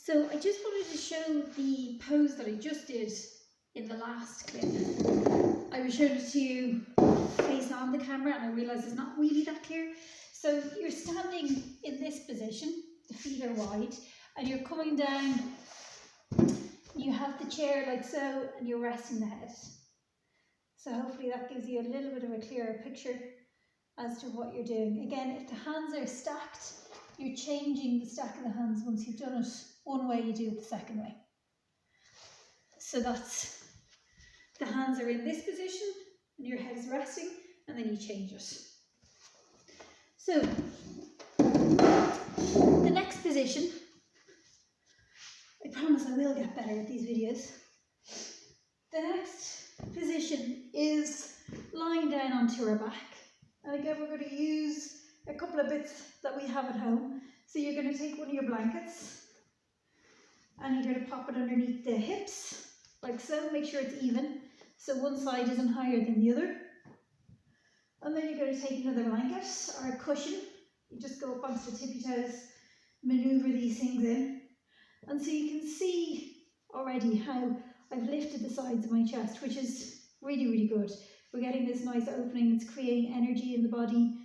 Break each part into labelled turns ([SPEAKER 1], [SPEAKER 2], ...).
[SPEAKER 1] So I just wanted to show the pose that I just did in the last clip. I was showing it to you face on the camera and I realised it's not really that clear. So you're standing in this position, the feet are wide, and you're coming down, you have the chair like so, and you're resting the head. So hopefully that gives you a little bit of a clearer picture as to what you're doing. Again, if the hands are stacked, you're changing the stack of the hands. Once you've done it one way, you do it the second way. So that's, the hands are in this position and your head is resting, and then you change it. So the next position, I promise I will get better at these videos. The next position is lying down onto our back. And again, we're going to use a couple of bits that we have at home. So you're going to take one of your blankets and you're going to pop it underneath the hips, like so. Make sure it's even, so one side isn't higher than the other. And then you're going to take another blanket or a cushion. You just go up onto the tippy toes, maneuver these things in. And so you can see already how I've lifted the sides of my chest, which is really, really good. We're getting this nice opening. It's creating energy in the body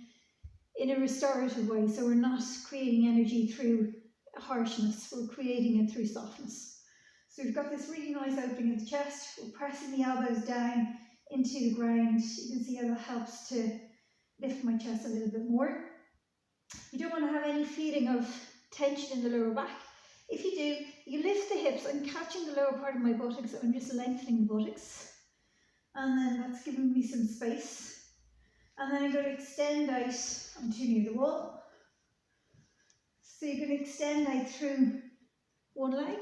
[SPEAKER 1] in a restorative way. So we're not creating energy through harshness, we're creating it through softness. So we've got this really nice opening of the chest. We're pressing the elbows down into the ground. You can see how that helps to lift my chest a little bit more. You don't want to have any feeling of tension in the lower back. If you do, you lift the hips. I'm catching the lower part of my buttocks, so I'm just lengthening the buttocks. And then that's giving me some space. And then I'm going to extend out. I'm too near the wall. So you're going to extend out through one leg,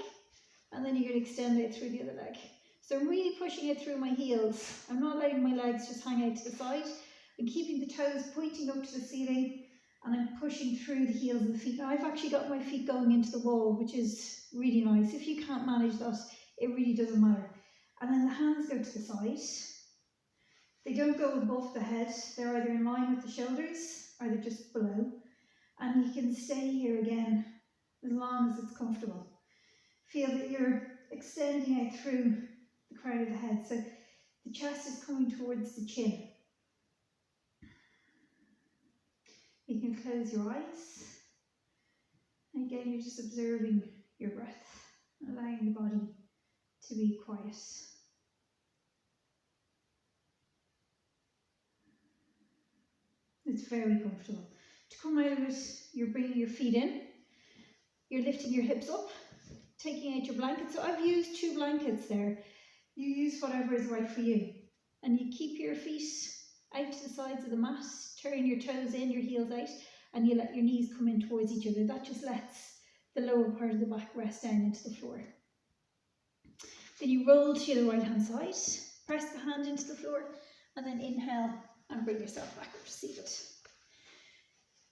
[SPEAKER 1] and then you're going to extend out through the other leg. So I'm really pushing it through my heels. I'm not letting my legs just hang out to the side. I'm keeping the toes pointing up to the ceiling, and I'm pushing through the heels of the feet. Now I've actually got my feet going into the wall, which is really nice. If you can't manage that, it really doesn't matter. And then the hands go to the side. They don't go above the head. They're either in line with the shoulders or they're just below. And you can stay here again as long as it's comfortable. Feel that you're extending out through the crown of the head. So the chest is coming towards the chin. You can close your eyes. And again, you're just observing your breath, allowing the body to be quiet. It's very comfortable. To come out of it, you're bringing your feet in, you're lifting your hips up, taking out your blanket. So I've used 2 blankets there. You use whatever is right for you. And you keep your feet out to the sides of the mat, turn your toes in, your heels out, and you let your knees come in towards each other. That just lets the lower part of the back rest down into the floor. Then you roll to the right hand side, press the hand into the floor, and then inhale and bring yourself back up to seated.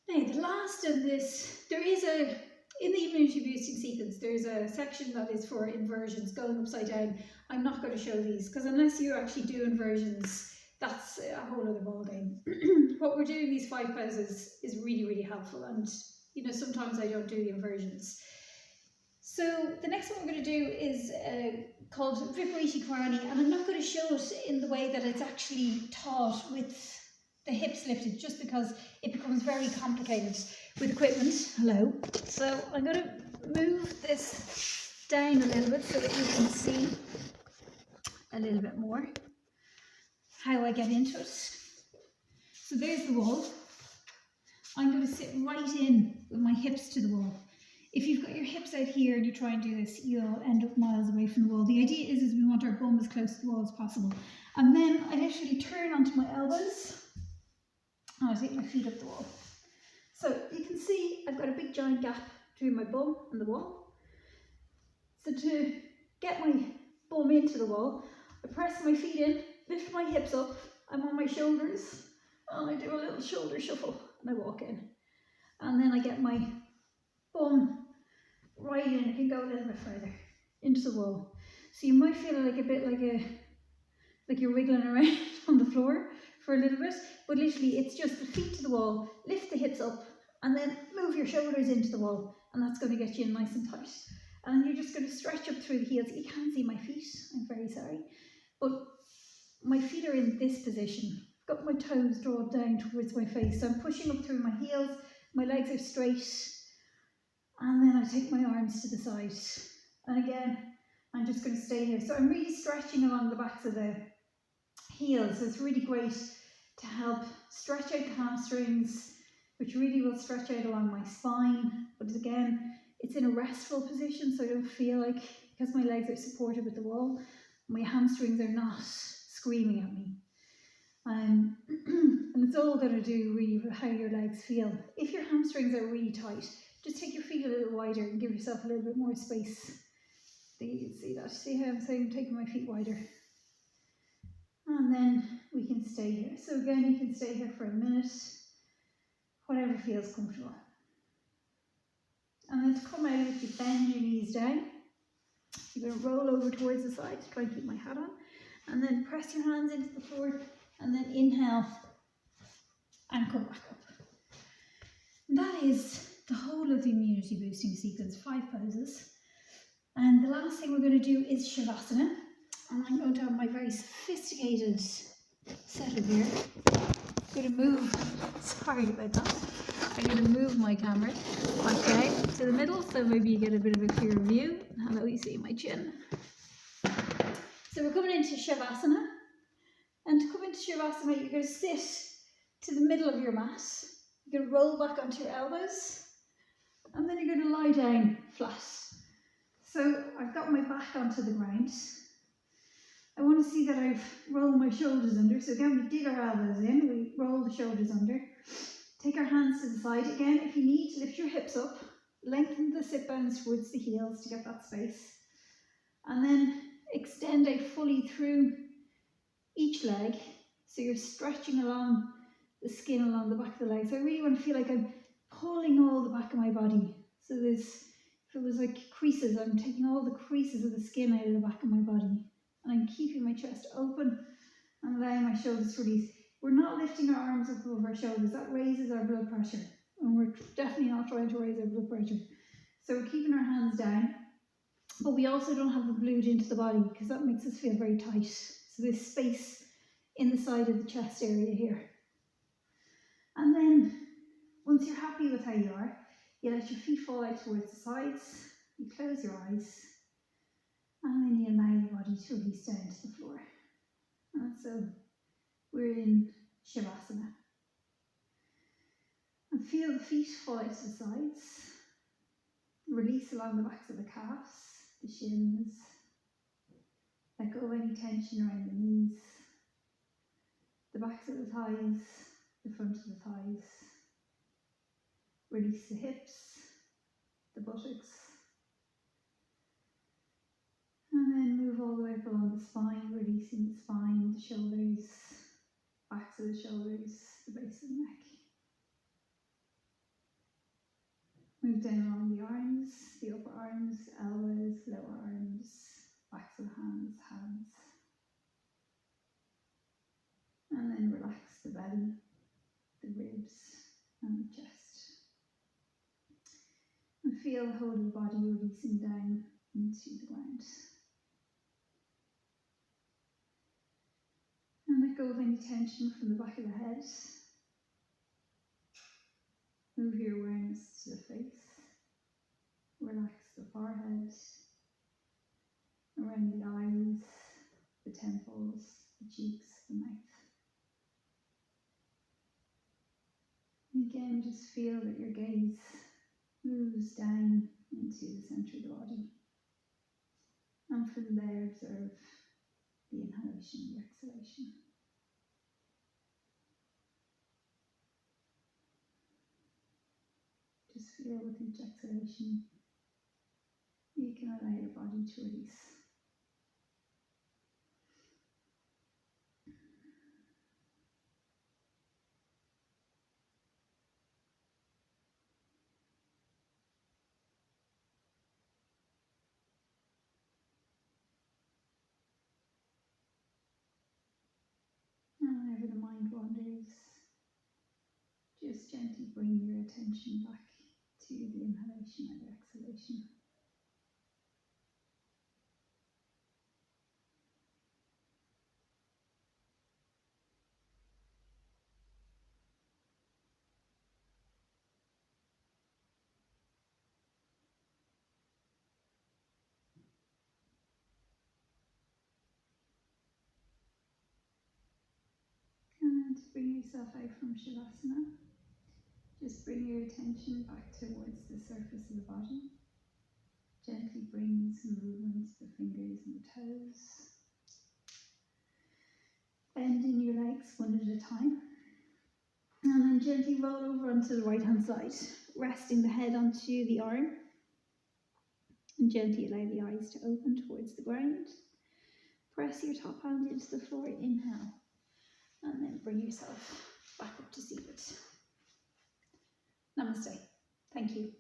[SPEAKER 1] Now the last of this, there is in the immunity boosting sequence, there's a section that is for inversions, going upside down. I'm not going to show these because unless you actually do inversions, that's a whole other ballgame. What we're doing these 5 poses is really, really helpful, and you know, sometimes I don't do the inversions. So the next one we're going to do is called Viparita Karani, and I'm not going to show it in the way that it's actually taught with the hips lifted, just because it becomes very complicated with equipment. Hello. So I'm going to move this down a little bit so that you can see a little bit more how I get into it. So there's the wall. I'm going to sit right in with my hips to the wall. If you've got your hips out here and you try and do this, you'll end up miles away from the wall. The idea is we want our bum as close to the wall as possible. And then I literally turn onto my elbows and I take my feet up the wall. So you can see I've got a big giant gap between my bum and the wall. So to get my bum into the wall, I press my feet in, lift my hips up, I'm on my shoulders, and I do a little shoulder shuffle and I walk in. And then I get my bum right in. I can go a little bit further into the wall. So you might feel like a bit like you're wiggling around on the floor for a little bit, but literally it's just the feet to the wall, lift the hips up, and then move your shoulders into the wall, and that's going to get you in nice and tight. And you're just going to stretch up through the heels. You can't see my feet, I'm very sorry. But my feet are in this position. I've got my toes drawn down towards my face. So I'm pushing up through my heels, my legs are straight. And then I take my arms to the side. And again, I'm just going to stay here. So I'm really stretching along the backs of the heels. So it's really great to help stretch out the hamstrings, which really will stretch out along my spine. But again, it's in a restful position, so I don't feel like, because my legs are supported with the wall, my hamstrings are not screaming at me. And it's all going to do really with how your legs feel. If your hamstrings are really tight, just take your feet a little wider and give yourself a little bit more space. You can see that. See how I'm saying I'm taking my feet wider? And then we can stay here. So again, you can stay here for a minute, whatever feels comfortable. And then to come out, if you bend your knees down, you're going to roll over towards the side to try and keep my hat on. And then press your hands into the floor, and then inhale and come back up. And that is the whole of the immunity boosting sequence, 5 poses. And the last thing we're going to do is Shavasana. And I'm going to have my very sophisticated setup here. I'm going to move, sorry about that. I'm going to move my camera back down to the middle, so maybe you get a bit of a clearer view. Hello, you see my chin. So we're coming into Shavasana. And to come into Shavasana, you're going to sit to the middle of your mat. You're going to roll back onto your elbows. And then you're going to lie down flat. So I've got my back onto the ground. I want to see that I've rolled my shoulders under. So again, we dig our elbows in, we roll the shoulders under. Take our hands to the side. Again, if you need to lift your hips up, lengthen the sit bones towards the heels to get that space. And then extend out fully through each leg. So you're stretching along the skin along the back of the leg. So I really want to feel like I'm pulling all the back of my body. So there's, if it was like creases, I'm taking all the creases of the skin out of the back of my body. And I'm keeping my chest open and allowing my shoulders to release. We're not lifting our arms up over our shoulders. That raises our blood pressure. And we're definitely not trying to raise our blood pressure. So we're keeping our hands down. But we also don't have the glued into the body because that makes us feel very tight. So there's space in the side of the chest area here. And then, once you're happy with how you are, you let your feet fall out towards the sides. You close your eyes. And then you allow your body to release down to the floor. And so we're in Shavasana. And feel the feet fall out to the sides. Release along the backs of the calves, the shins. Let go of any tension around the knees, the backs of the thighs, the front of the thighs. Release the hips, the buttocks. And then move all the way up along the spine, releasing the spine, the shoulders, backs of the shoulders, the base of the neck. Move down along the arms, the upper arms, elbows, lower arms, backs of the hands. And then relax the belly, the ribs, and the chest. And feel the whole of the body releasing down into the ground. And let go of any tension from the back of the head. Move your awareness to the face. Relax the forehead, around the eyes, the temples, the cheeks, the mouth. And again, just feel that your gaze moves down into the centre of the body. And from there, observe the inhalation and the exhalation. Just feel with each exhalation, you can allow your body to release. And whenever the mind wanders, just gently bring your attention back to the inhalation and the exhalation. And bring yourself out from Shavasana. Just bring your attention back towards the surface of the body. Gently bring some movement to the fingers and the toes. Bending your legs one at a time. And then gently roll over onto the right hand side, resting the head onto the arm. And gently allow the eyes to open towards the ground. Press your top hand into the floor, inhale. And then bring yourself back up to seated. Namaste. Thank you.